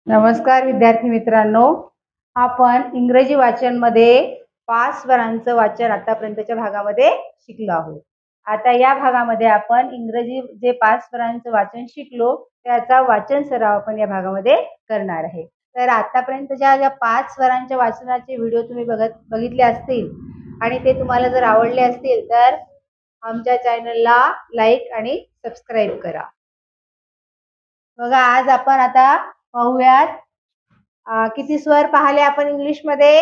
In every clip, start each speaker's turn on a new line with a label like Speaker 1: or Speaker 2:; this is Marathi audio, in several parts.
Speaker 1: नमस्कार विद्यार्थी मित्रांनो, आपण इंग्रजी वाचन मध्ये 5 स्वरांचं वाचन आतापर्यंतच्या भागामध्ये शिकलो आहोत. आता या भागामध्ये आपण इंग्रजी जे 5 स्वरांचं वाचन शिकलो त्याचा वाचन सराव आपण या भागामध्ये करणार आहे. तर आतापर्यंतच्या ज्या 5 स्वरांच्या वाचनाचे व्हिडिओ तुम्ही बघितले असतील आणि ते तुम्हाला जर आवडले असतील तर आमच्या चॅनलला लाईक आणि सबस्क्राईब करा. बघा, आज आपण आता पाहूयात किती स्वर पाहिले आपण इंग्लिश मध्ये.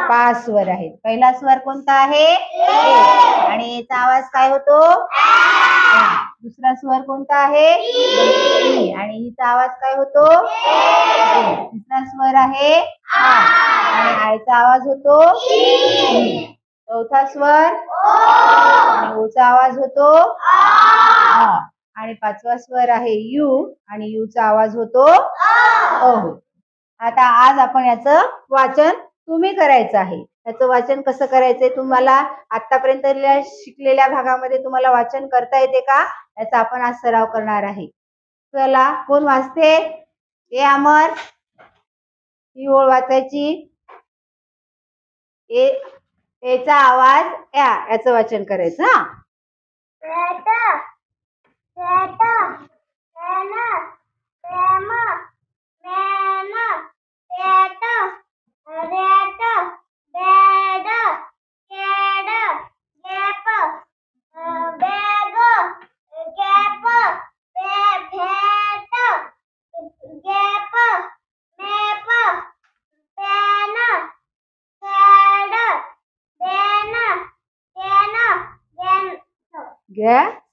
Speaker 1: 5 स्वर आहेत. पहिला स्वर कोणता आहे? ए. आणि याचा आवाज काय होतो? दुसरा स्वर कोणता आहे? ई. आणि हिचा आवाज काय होतो? तिसरा स्वर आहे आ. आणि आयचा आवाज होतो ई. चौथा स्वर आणि ओचा आवाज होतो आ. आणि 5वा स्वर आहे यू आणि यूचा आवाज होतो अ. आता आज आपण याचं वाचन तुम्ही करायचं आहे. याचं वाचन कसं करायचंय तुम्हाला आतापर्यंत शिकलेल्या भागामध्ये तुम्हाला वाचन करता येते का? याचा आपण आज सराव करणार आहे. चला, कोण वाचते? ए अमर, ही ओळ वाचायची. एचा आवाज याचं वाचन करायचं.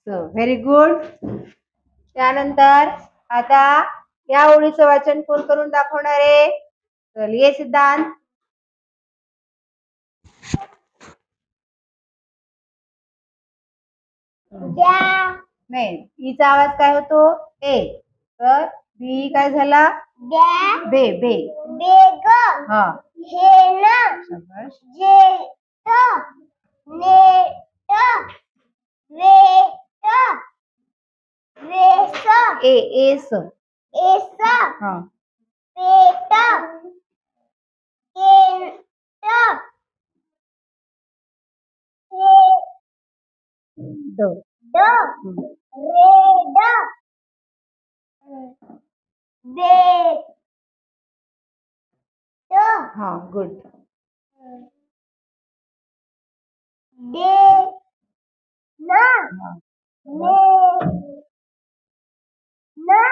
Speaker 1: Very good. त्यानंतर आता या ओळीचं वाचन कोण करून दाखवणार आहे? चल ये सिद्धांत. नाही, ईचा आवाज काय होतो? ए. तर बी काय झाला? बे. बे बेग. हा. हे ना. शाबाश. जे त ने त वे त वेस. A S. एस. हा. पेट. केंट. ड. ड. रेड. बेट. हा, गुड. डे ना. ने ना.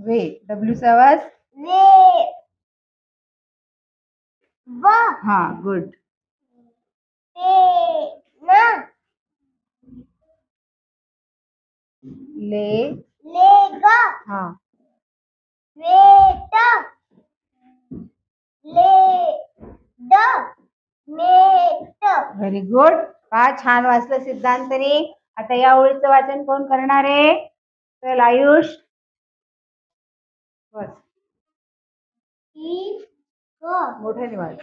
Speaker 1: वे. डब्ल्यूचा आवाज वे. व. हा, गुड. ना. ले. लेग. हा. Wet. Led. Met. Very good. छान वाचलं सिद्धांतनी. आता या ओळीचं वाचन कोण करणार आहे? चल आयुष. बस. ई ग. मोठ्याने वाच.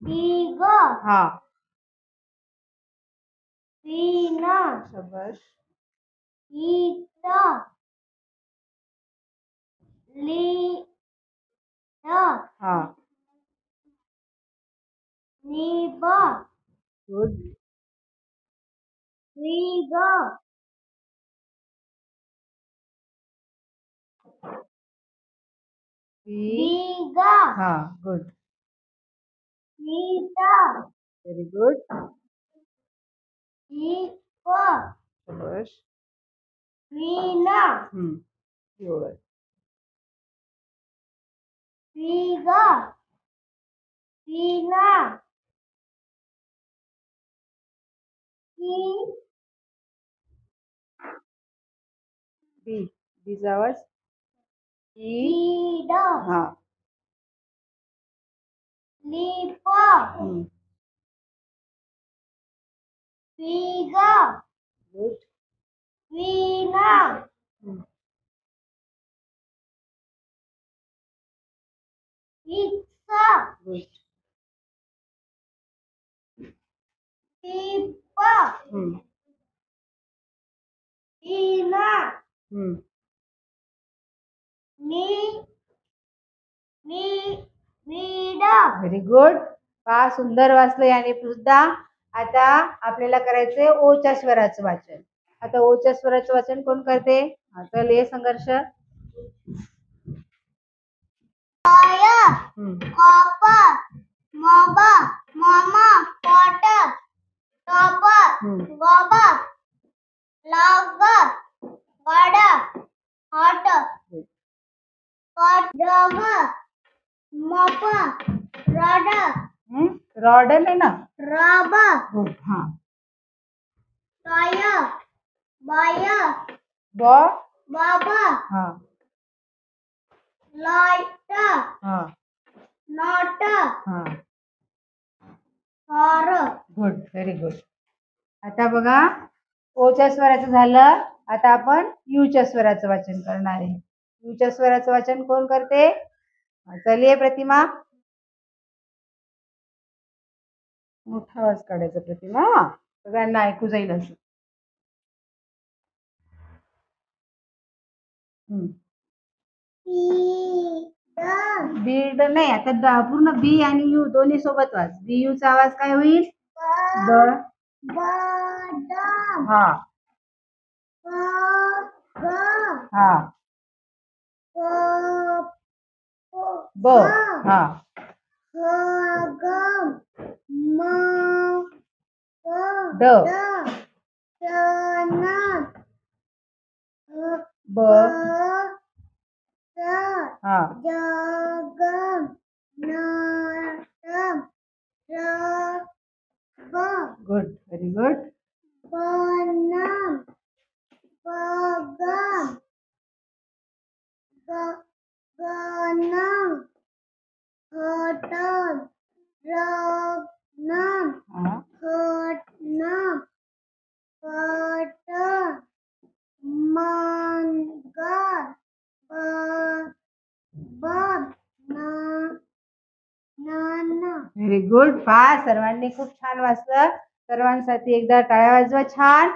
Speaker 1: ई ग. हा. सीन. शाबाश. ईट. ली. हा. नीब. गुड. रीग. बीग. हा, गुड. ईट. Very good. ईप. शाबाश. वीन. एवढं. वीग. वीना. बी. बीचा आवाज ईड. हा. लीप. वीग. गुड. वीना. विक्स. गुड. टीप. Very good. पहा सुंदर वाचलंय आणि सुद्धा. आता आपल्याला करायचंय ओच्या स्वराचं वाचन. आता ओच्या स्वराचं वाचन कोण करते? चल ये संघर्ष. रॉड आहे ना. गुड. हा. हा. गुड. Very good. आता बघा ओच्या स्वराचं झालं. आता आपण यूच्या स्वराचं वाचन करणार आहे. यूच्या स्वराचं वाचन कोण करते? चलिये प्रतिमा. मोठा आवाज काढायचा प्रतिमा, सगळ्यांना ऐकू जाईल असं. बीड नाही. आता पूर्ण बी आणि यू दोन्ही सोबत वाच. बी यू चा आवाज काय होईल? हा. हा. ब. हा. ड. ब. हा. Good. Very good. Very good. पहा सर्वांनी खूप छान वाचलं. सर्वांसाठी एकदा टाळ्या वाजवा. छान.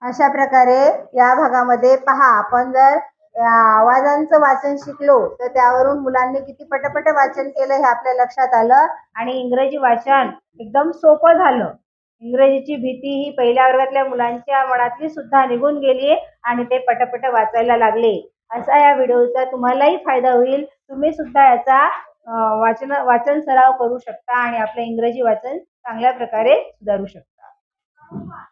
Speaker 1: अशा प्रकारे या भागामध्ये पहा आपण जर आवाजांचं वाचन शिकलो तर त्यावरून मुलांनी किती पटपट वाचन केलं हे आपल्या लक्षात आलं आणि इंग्रजी वाचन एकदम सोपं झालं. इंग्रजीची भीती ही पहिल्या वर्गातल्या मुलांच्या मनातली सुद्धा निघून गेली आणि ते पटपट वाचायला लागले. असा या व्हिडिओचा तुम्हालाही फायदा होईल. तुम्ही सुद्धा याचा वाचन सराव करू शकता आणि आपलं इंग्रजी वाचन चांगल्या प्रकारे सुधारू शकता.